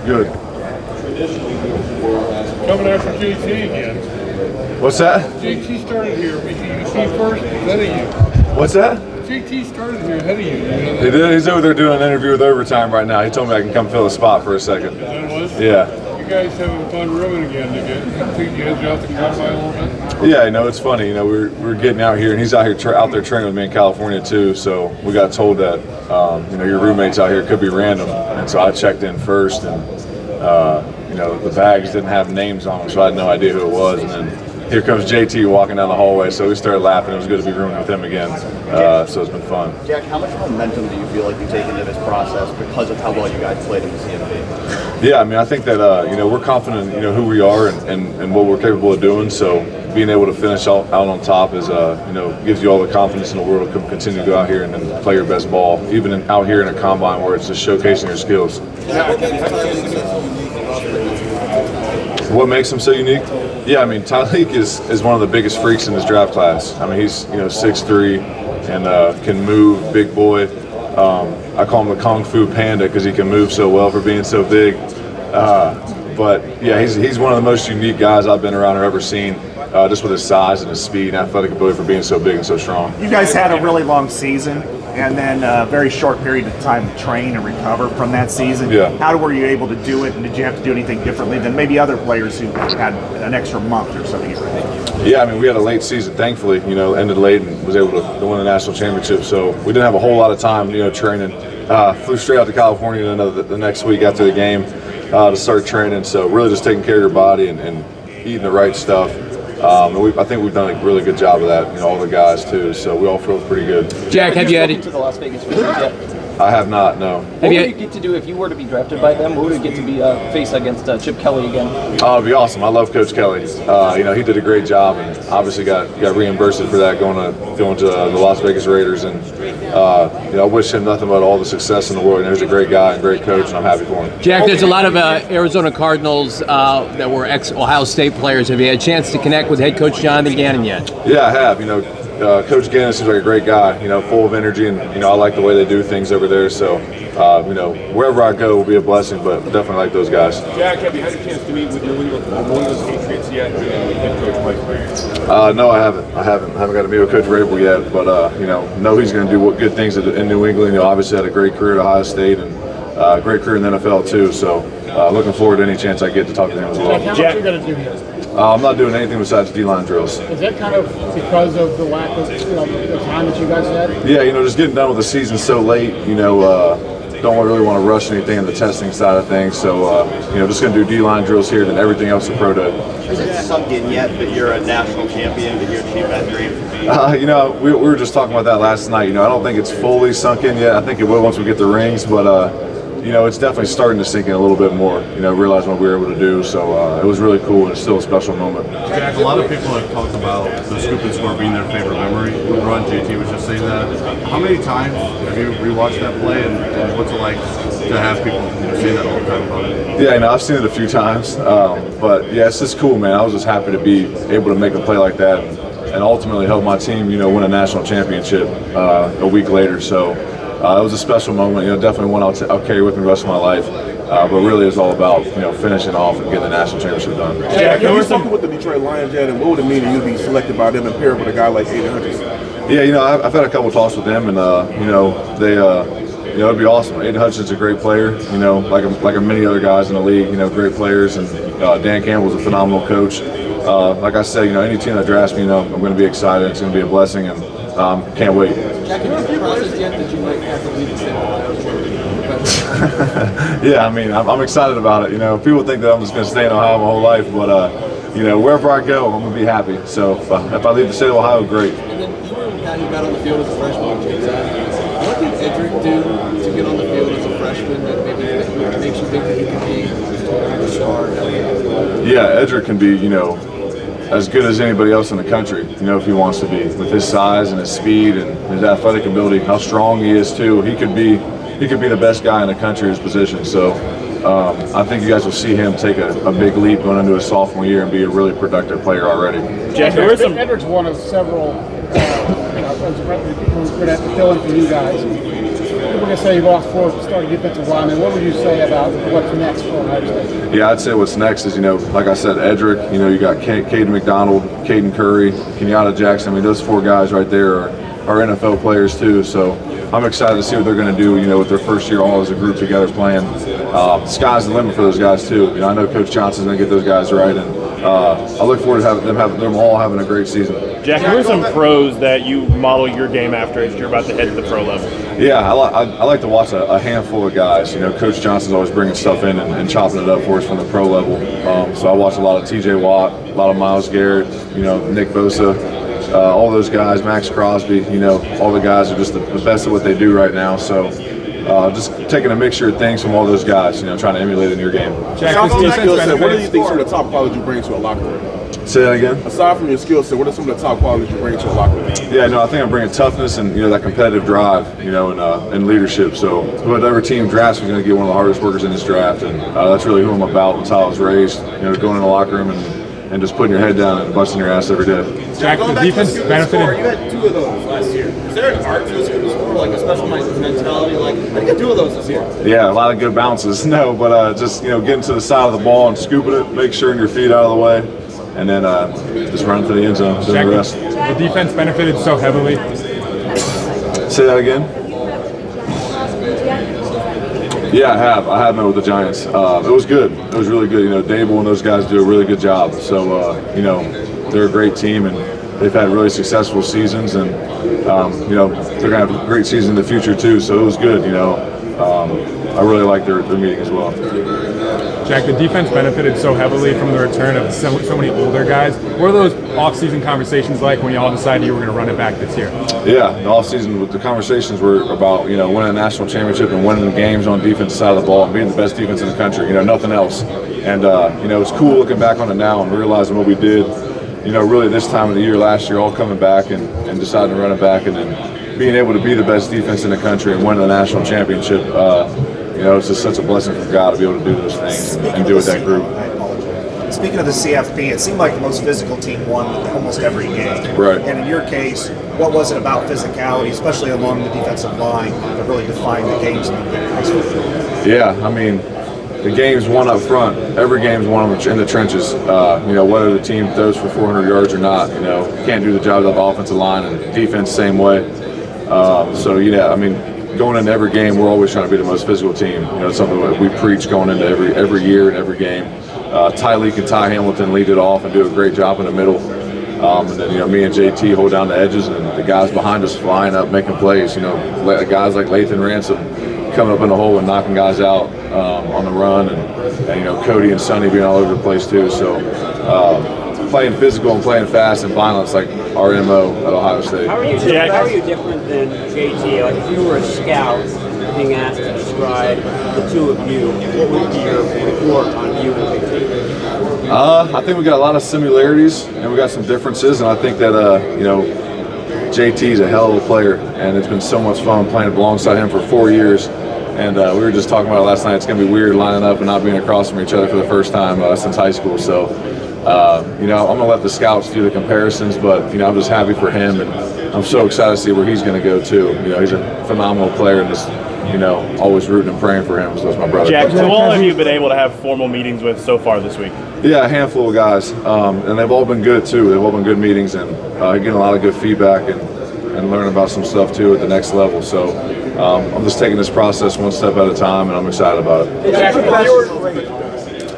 Good. Coming after JT again. What's that? JT started here. You came first, ahead of you. What's that? JT started here ahead of you. He did. He's over there doing an interview with Overtime right now. He told me I can come fill a spot for a second. That was? Yeah. You guys having fun rooming again? Did you guys out the combine a little bit? Yeah, it's funny. We're getting out here, and he's out here out there training with me in California too. So we got told that your roommates out here could be random, and so I checked in first, and the bags didn't have names on them, so I had no idea who it was, and then here comes JT walking down the hallway, so we started laughing. It was good to be rooming with him again, so it's been fun. Jack, how much momentum do you feel like you take into this process because of how well you guys played in the CFP? Yeah, I think that we're confident in who we are and what we're capable of doing. So being able to finish out on top is gives you all the confidence in the world to continue to go out here and then play your best ball, even out here in a combine where it's just showcasing your skills. What makes him so unique? Yeah, Tyleek is one of the biggest freaks in this draft class. He's 6'3" and can move, big boy. I call him the Kung Fu Panda because he can move so well for being so big. But yeah, he's one of the most unique guys I've been around or ever seen, just with his size and his speed and athletic ability for being so big and so strong. You guys had a really long season and then a very short period of time to train and recover from that season. Yeah. How were you able to do it, and did you have to do anything differently than maybe other players who had an extra month or so here? Yeah, we had a late season, thankfully, ended late and was able to win the national championship. So we didn't have a whole lot of time, training. Flew straight out to California the next week after the game to start training. So really just taking care of your body and eating the right stuff. I think we've done a really good job of that, all the guys too. So we all feel pretty good. Jack, have you had to the Las Vegas Raiders yet? I have not, no. What would you get to do if you were to be drafted by them? What would you get to be face against Chip Kelly again? Oh, it'd be awesome. I love Coach Kelly. He did a great job and obviously got reimbursed for that going to the Las Vegas Raiders. And I wish him nothing but all the success in the world. And he's a great guy and great coach, and I'm happy for him. Jack, there's a lot of Arizona Cardinals that were ex-Ohio State players. Have you had a chance to connect with head coach Jonathan Gannon yet? Yeah, I have. Coach Gannon seems like a great guy, full of energy, and I like the way they do things over there. So, wherever I go will be a blessing, but definitely like those guys. Jack, have you had a chance to meet with your New England Patriots yet? Coach Mike? No, I haven't. I haven't got to meet with Coach Rabel yet, but know he's going to do good things in New England. Obviously had a great career at Ohio State and a great career in the NFL too. So, looking forward to any chance I get to talk to him as well. Jack, how much are you going to do here? I'm not doing anything besides D-line drills. Is that kind of because of the lack of the time that you guys had? Yeah, just getting done with the season so late, don't really want to rush anything in the testing side of things. So, just going to do D-line drills here, then everything else a pro day. Has it sunk in yet that you're a national champion, that you achieved that dream? We were just talking about that last night. I don't think it's fully sunk in yet. I think it will once we get the rings, but it's definitely starting to sink in a little bit more, realizing what we were able to do. So it was really cool, and it's still a special moment. Jack, a lot of people have talked about the scoop and score being their favorite memory. Ron JT was just saying that. How many times have you rewatched that play, and what's it like to have people say that all the time about it? Yeah, I've seen it a few times, but yeah, it's just cool, man. I was just happy to be able to make a play like that and ultimately help my team, win a national championship a week later. So it was a special moment, definitely one I'll carry with me the rest of my life. But really it's all about, finishing off and getting the national championship done. Jack, have you spoken with the Detroit Lions yet, and what would it mean to you be selected by them and paired with a guy like Aiden Hutchinson? Yeah, I've had a couple talks with them, and they it'd be awesome. Aiden Hutchinson's a great player, like many other guys in the league, great players, and Dan Campbell's a phenomenal coach. Like I said, any team that drafts me, I'm going to be excited. It's going to be a blessing, and can't wait. Jack, have you process yet that you might have to leave the state? Yeah, I'm excited about it. People think that I'm just going to stay in Ohio my whole life, but wherever I go, I'm going to be happy. So if I leave the state of Ohio, great. And then you were how you got on the field as a freshman. What did Edric do to get on the field as a freshman that maybe makes you think that he could be a star? Yeah, Edric can be, as good as anybody else in the country, if he wants to be, with his size and his speed and his athletic ability, how strong he is too. He could be the best guy in the country in his position. So I think you guys will see him take a big leap going into his sophomore year and be a really productive player already. Jack, Edric's one of several we're going to have to fill in for you guys. People can say you've lost 4 starting defensive linemen. What would you say about what's next for Ohio State? Yeah, I'd say what's next is, like I said, Edric, you got Caden McDonald, Caden Curry, Kenyatta Jackson. I mean, those 4 guys right there are NFL players too. So I'm excited to see what they're going to do, with their first year all as a group together playing. Sky's the limit for those guys too. I know Coach Johnson's going to get those guys right, and I look forward to them all having a great season. Jack, who are some pros that you model your game after as you're about to head to the pro level? Yeah, I like to watch a handful of guys. Coach Johnson's always bringing stuff in and chopping it up for us from the pro level. So I watch a lot of T.J. Watt, a lot of Myles Garrett, Nick Bosa. All those guys, Max Crosby, all the guys are just the best at what they do right now. So just taking a mixture of things from all those guys, trying to emulate it in your game. Jack, what do you think some of the top qualities you bring to a locker room? Say that again? Aside from your skill set, what are some of the top qualities you bring to a locker room? Yeah, no, I think I'm bringing toughness and, that competitive drive, and leadership. So whatever team drafts is going to get one of the hardest workers in this draft. And that's really who I'm about. That's how I was raised, going in the locker room and just putting your head down and busting your ass every day. Jack, the defense benefited. You had 2 of those last year. Is there an art to a scoop and score, like a special mentality? Like, how do you get 2 of those this year? Yeah, a lot of good bounces. No, but just getting to the side of the ball and scooping it, make sure your feet out of the way, and then just running to the end zone, doing the rest. The defense benefited so heavily. Say that again. Yeah, I have met with the Giants. It was good. It was really good. Dable and those guys do a really good job. So, they're a great team, and they've had really successful seasons, and, they're going to have a great season in the future, too. So it was good, I really like their meeting as well. Jack, the defense benefited so heavily from the return of so many older guys. What are those off-season conversations like when you all decided you were going to run it back this year? Yeah, the off-season, the conversations were about, winning a national championship and winning games on the defensive side of the ball and being the best defense in the country, nothing else. And, it's cool looking back on it now and realizing what we did, really this time of the year last year, all coming back and deciding to run it back and then being able to be the best defense in the country and win the national championship. It's just such a blessing from God to be able to do those things and do it with that group. Speaking of the CFP, it seemed like the most physical team won almost every game. Right. And in your case, what was it about physicality, especially along the defensive line, that really defined the games in the high school? Yeah, I mean, the game's won up front. Every game's won in the trenches. Whether the team throws for 400 yards or not, can't do the job of the offensive line, and defense same way. Going into every game, we're always trying to be the most physical team. It's something that we preach going into every year and every game. Tyleek and Ty Hamilton lead it off and do a great job in the middle. And then, me and JT hold down the edges, and the guys behind us flying up, making plays. Guys like Lathan Ransom coming up in the hole and knocking guys out on the run, and Cody and Sonny being all over the place too. So playing physical and playing fast and violence like our MO at Ohio State. How are you different than JT? Like if you were a scout being asked to describe the 2 of you, what would be your report on you and JT? I think we got a lot of similarities and we got some differences, and I think that JT's a hell of a player, and it's been so much fun playing alongside him for 4 years. And we were just talking about it last night. It's going to be weird lining up and not being across from each other for the first time since high school. So, I'm going to let the scouts do the comparisons, but, I'm just happy for him, and I'm so excited to see where he's going to go, too. He's a phenomenal player, and just, always rooting and praying for him. So that's my brother. Jack, who all have you been able to have formal meetings with so far this week? Yeah, a handful of guys, and they've all been good, too. They've all been good meetings, and getting a lot of good feedback and learning about some stuff, too, at the next level. So I'm just taking this process one step at a time, and I'm excited about it.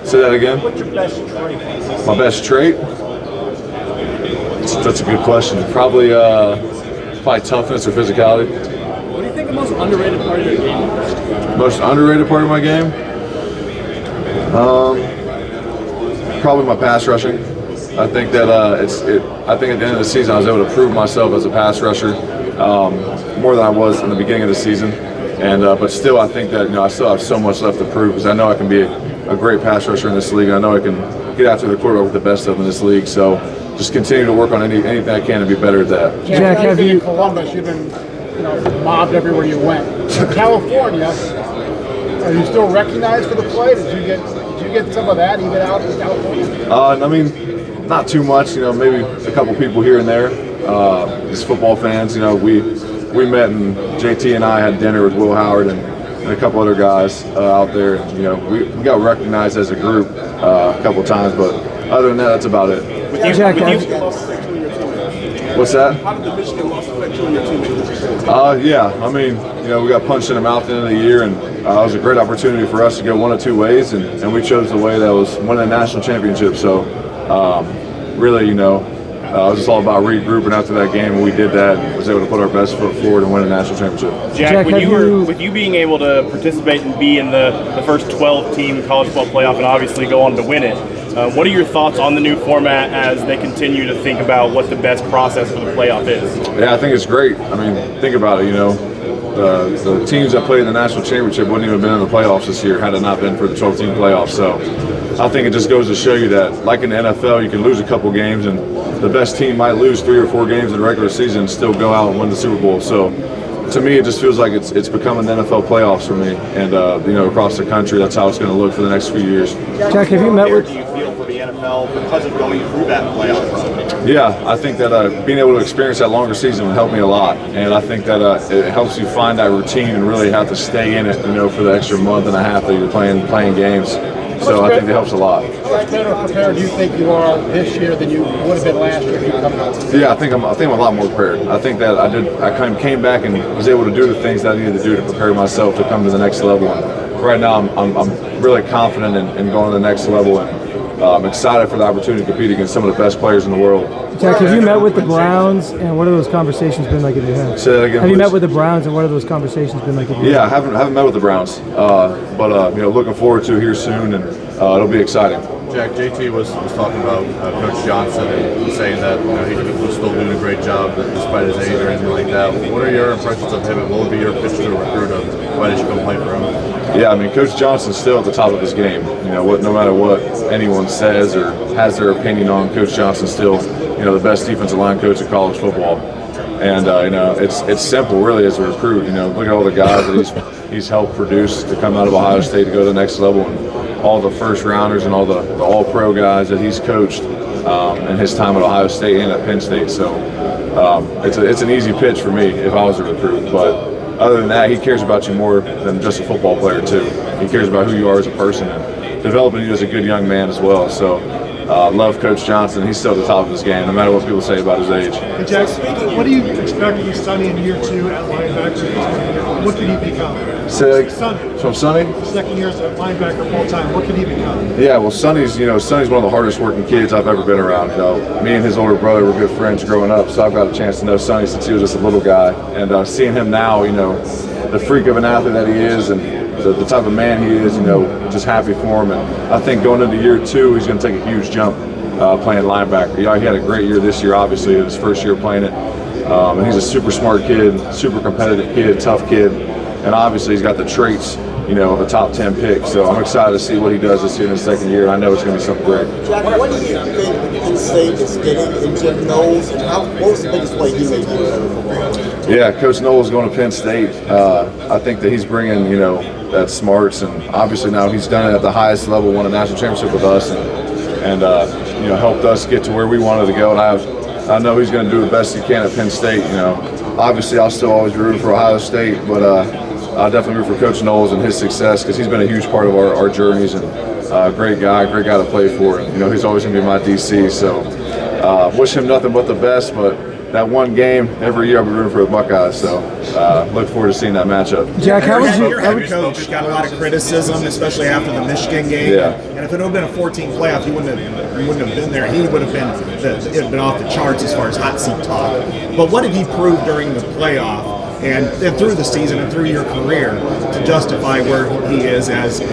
Say that again? What's your best trait? My best trait? That's a good question. Probably toughness or physicality. What do you think the most underrated part of your game is? Most underrated part of my game? Probably my pass rushing. I think that I think at the end of the season I was able to prove myself as a pass rusher more than I was in the beginning of the season. And but still, I think that I still have so much left to prove, because I know I can be a great pass rusher in this league. I know I can get after the quarterback with the best of them in this league. So just continue to work on anything I can to be better at that. Jack, have you in Columbus? You've been mobbed everywhere you went. In California, are you still recognized for the play? Did you get some of that even out in California? Not too much. Maybe a couple people here and there. As football fans, we we met and JT and I had dinner with Will Howard and a couple other guys out there. And, you know, we got recognized as a group a couple times, but other than that, that's about it. Jack, What's that? How did the Michigan loss affect you and your teammates? Yeah, I mean, you know, we got punched in the mouth at the end of the year, and it was a great opportunity for us to go one of two ways, and we chose the way that was winning a national championship. So, really, you know, it was just all about regrouping after that game, and we did that. Was able to put our best foot forward and win a national championship. Jack, with you being able to participate and be in the first 12-team college football playoff and obviously go on to win it, what are your thoughts on the new format as they continue to think about what the best process for the playoff is? Yeah, I think it's great. I mean, think about it, you know. The teams that played in the national championship wouldn't even have been in the playoffs this year had it not been for the 12-team playoffs. So I think it just goes to show you that, like in the NFL, you can lose a couple games, and the best team might lose 3 or 4 games in the regular season and still go out and win the Super Bowl. So to me, it just feels like it's becoming the NFL playoffs for me. And, you know, across the country, that's how it's going to look for the next few years. Jack, have you met with... do you feel for the NFL because of going through that playoff run? Yeah, I think that being able to experience that longer season would help me a lot, and I think that it helps you find that routine and really have to stay in it, you know, for the extra month and a half that you're playing games. So I think it helps a lot. How much better prepared do you think you are this year than you would have been last year if you come out? Yeah, I think I'm a lot more prepared. I think that I kind of came back and was able to do the things that I needed to do to prepare myself to come to the next level. And right now, I'm really confident in going to the next level, and I'm excited for the opportunity to compete against some of the best players in the world. Jack, have you met with the Browns, and what have those conversations been like? If you have? Say that again, have you please. met with the Browns, and what have those conversations been like? If you Yeah, I haven't met with the Browns, but you know, looking forward to it here soon, and it'll be exciting. Jack, JT was talking about Coach Johnson and saying that, you know, he was still doing a great job despite his age or anything like that. What are your impressions of him, and what would be your pitch to a recruit of why did you come play for him? Yeah, I mean, Coach Johnson's still at the top of his game. You know, no matter what anyone says or has their opinion on, Coach Johnson's still, you know, the best defensive line coach in college football. And you know, it's simple really as a recruit. You know, look at all the guys that he's helped produce to come out of Ohio State to go to the next level, and all the first rounders and all the all-pro guys that he's coached in his time at Ohio State and at Penn State. So it's an easy pitch for me if I was a recruit. But other than that, he cares about you more than just a football player too. He cares about who you are as a person and developing you as a good young man as well. So love Coach Johnson. He's still at the top of his game, no matter what people say about his age. Hey Jack, speaking, what do you expect of Sonny in year 2 at linebacker? What could he become? Sonny. From Sonny? Second year as a linebacker full time. What could he become? Yeah, well, Sonny's one of the hardest working kids I've ever been around. You know, me and his older brother were good friends growing up, so I've got a chance to know Sonny since he was just a little guy. And seeing him now, you know, the freak of an athlete that he is, and the type of man he is, you know, just happy for him. And I think going into year 2, he's going to take a huge jump playing linebacker. You know, he had a great year this year, obviously, his first year playing it. And he's a super smart kid, super competitive kid, tough kid. And obviously he's got the traits, you know, of a top 10 pick. So I'm excited to see what he does this year in his second year. And I know it's going to be something great. Jack, what do you think Penn State is getting in Jim Knowles, and what was the biggest way he made you better football? Yeah, Coach Knowles going to Penn State. I think that he's bringing, you know, that smarts, and obviously now he's done it at the highest level, won a national championship with us, and you know, helped us get to where we wanted to go. And I know he's going to do the best he can at Penn State. You know, obviously I'll still always be rooting for Ohio State, but I'll definitely root for Coach Knowles and his success, because he's been a huge part of our journeys, and great guy to play for. And, you know, he's always going to be my DC. So wish him nothing but the best. But that one game every year I'll be rooting for the Buckeyes. So look forward to seeing that matchup. Jack, how would your head coach got a lot of criticism, especially after the Michigan game. Yeah. And if it would have been a 14 playoff, he wouldn't have been there. He would have been off the charts as far as hot seat talk. But what did he prove during the playoff and through the season and through your career to justify where he is as a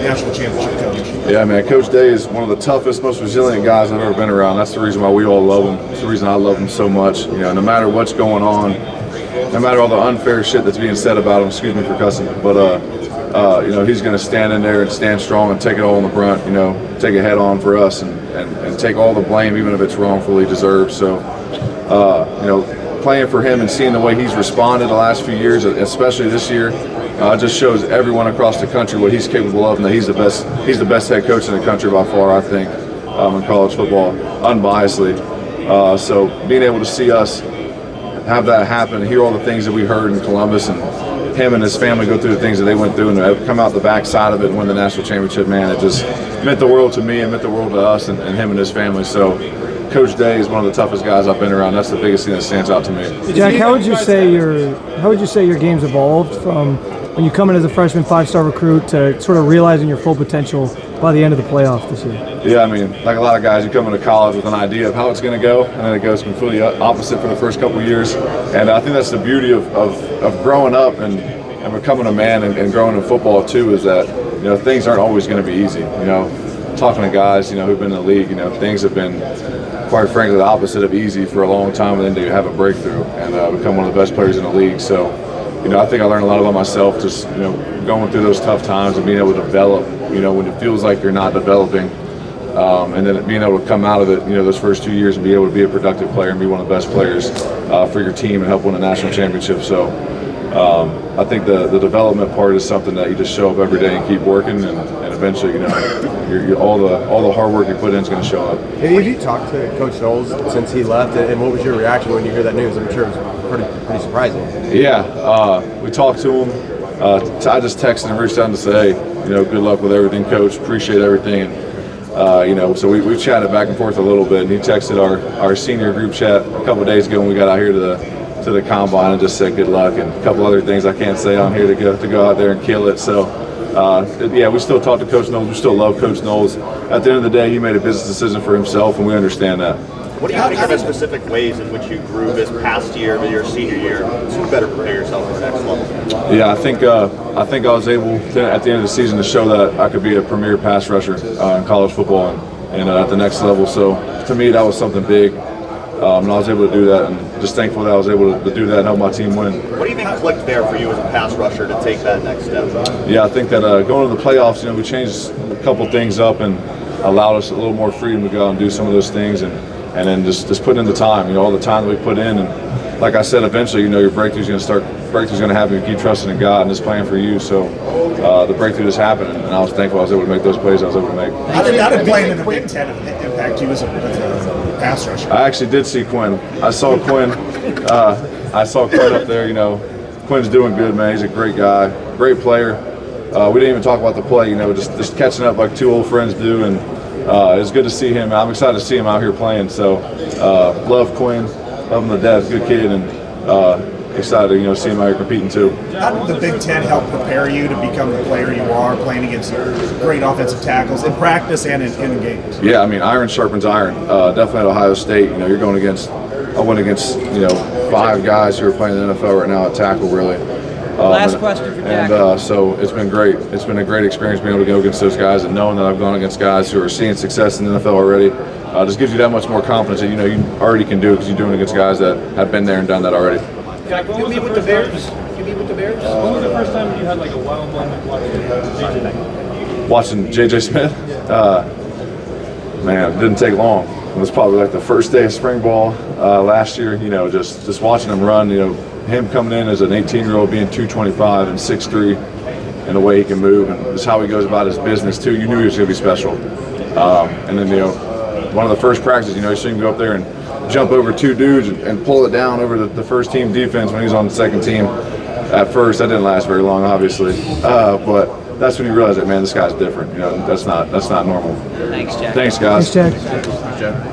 national championship coach? Yeah, man, Coach Day is one of the toughest, most resilient guys I've ever been around. That's the reason why we all love him. It's the reason I love him so much. You know, no matter what's going on, no matter all the unfair shit that's being said about him, excuse me for cussing, but you know, he's going to stand in there and stand strong and take it all in the brunt. You know, take it head on for us and take all the blame, even if it's wrongfully deserved. So, you know, playing for him and seeing the way he's responded the last few years, especially this year, just shows everyone across the country what he's capable of, and that he's the best head coach in the country by far, I think, in college football, unbiasedly. So being able to see us have that happen, and hear all the things that we heard in Columbus, and him and his family go through the things that they went through, and to come out the backside of it and win the national championship, man, it just meant the world to me and meant the world to us and him and his family. So Coach Day is one of the toughest guys I've been around. That's the biggest thing that stands out to me. Jack, how would you say your game's evolved from when you come in as a freshman 5-star recruit to sort of realizing your full potential by the end of the playoff this year? Yeah, I mean, like a lot of guys, you come into college with an idea of how it's going to go, and then it goes completely opposite for the first couple of years. And I think that's the beauty of growing up and becoming a man and growing in football too, is that, you know, things aren't always going to be easy. You know, talking to guys, you know, who've been in the league, you know, things have been, quite frankly, the opposite of easy for a long time, and then you have a breakthrough and become one of the best players in the league. So, you know, I think I learned a lot about myself, just, you know, going through those tough times and being able to develop, you know, when it feels like you're not developing, and then being able to come out of it, you know, those first 2 years and be able to be a productive player and be one of the best players for your team and help win a national championship. So I think the development part is something that you just show up every day and keep working, and eventually, you know, all the hard work you put in is going to show up. Have you talked to Coach Knowles since he left, and what was your reaction when you hear that news? I'm sure it was pretty surprising. Yeah, we talked to him. I just texted him, reached out to say, hey, you know, good luck with everything, Coach. Appreciate everything. And, you know, so we chatted back and forth a little bit, and he texted our senior group chat a couple of days ago when we got out here to the combine and just said good luck, and a couple other things I can't say on here to go out there and kill it. So yeah, we still talk to Coach Knowles. We still love Coach Knowles. At the end of the day, he made a business decision for himself, and we understand that. What do you think are the specific ways in which you grew this past year, your senior year, to better prepare yourself for the next level? Yeah, I think I was able to, at the end of the season, to show that I could be a premier pass rusher in college football and at the next level. So to me, that was something big. And I was able to do that, and just thankful that I was able to do that and help my team win. What do you think clicked there for you as a pass rusher to take that next step? Yeah, I think that going to the playoffs, you know, we changed a couple things up and allowed us a little more freedom to go out and do some of those things, and then just put in the time, you know, all the time that we put in. And like I said, eventually, you know, your breakthrough's going to happen if you keep trusting in God and His plan for you. So the breakthrough just happened, and I was thankful I was able to make those plays I was able to make. How did playing in the Big Ten impact you as a pass rusher? I actually did see Quinn. I saw Quinn up there. You know, Quinn's doing good, man. He's a great guy, great player. We didn't even talk about the play, you know, just catching up like two old friends do, and it was good to see him. I'm excited to see him out here playing. So love Quinn, love him to death, good kid, and excited to, you know, see him out here competing too. How did the Big Ten help prepare you to become the player you are, playing against great offensive tackles in practice and in games? Yeah, I mean, iron sharpens iron. Definitely at Ohio State, you know, you're going against. I went against, you know, 5 guys who are playing in the NFL right now at tackle, really. Last question for Jack. And so it's been great. It's been a great experience being able to go against those guys, and knowing that I've gone against guys who are seeing success in the NFL already just gives you that much more confidence that, you know, you already can do it because you're doing it against guys that have been there and done that already. Jack, you meet with the Bears? When was the first time you had like a wild moment watching J.J. Smith? Man, it didn't take long. It was probably like the first day of spring ball last year. You know, just watching him run. You know, him coming in as an 18-year-old, being 225 and 6'3", and the way he can move and just how he goes about his business too. You knew he was going to be special. And then, you know, one of the first practices, you know, you see him go up there and jump over 2 dudes and pull it down over the first team defense when he was on the second team. At first, that didn't last very long, obviously, but that's when you realize that, man, this guy's different. You know, that's not normal. Thanks, Jack. Thanks, guys. Thanks, Jack.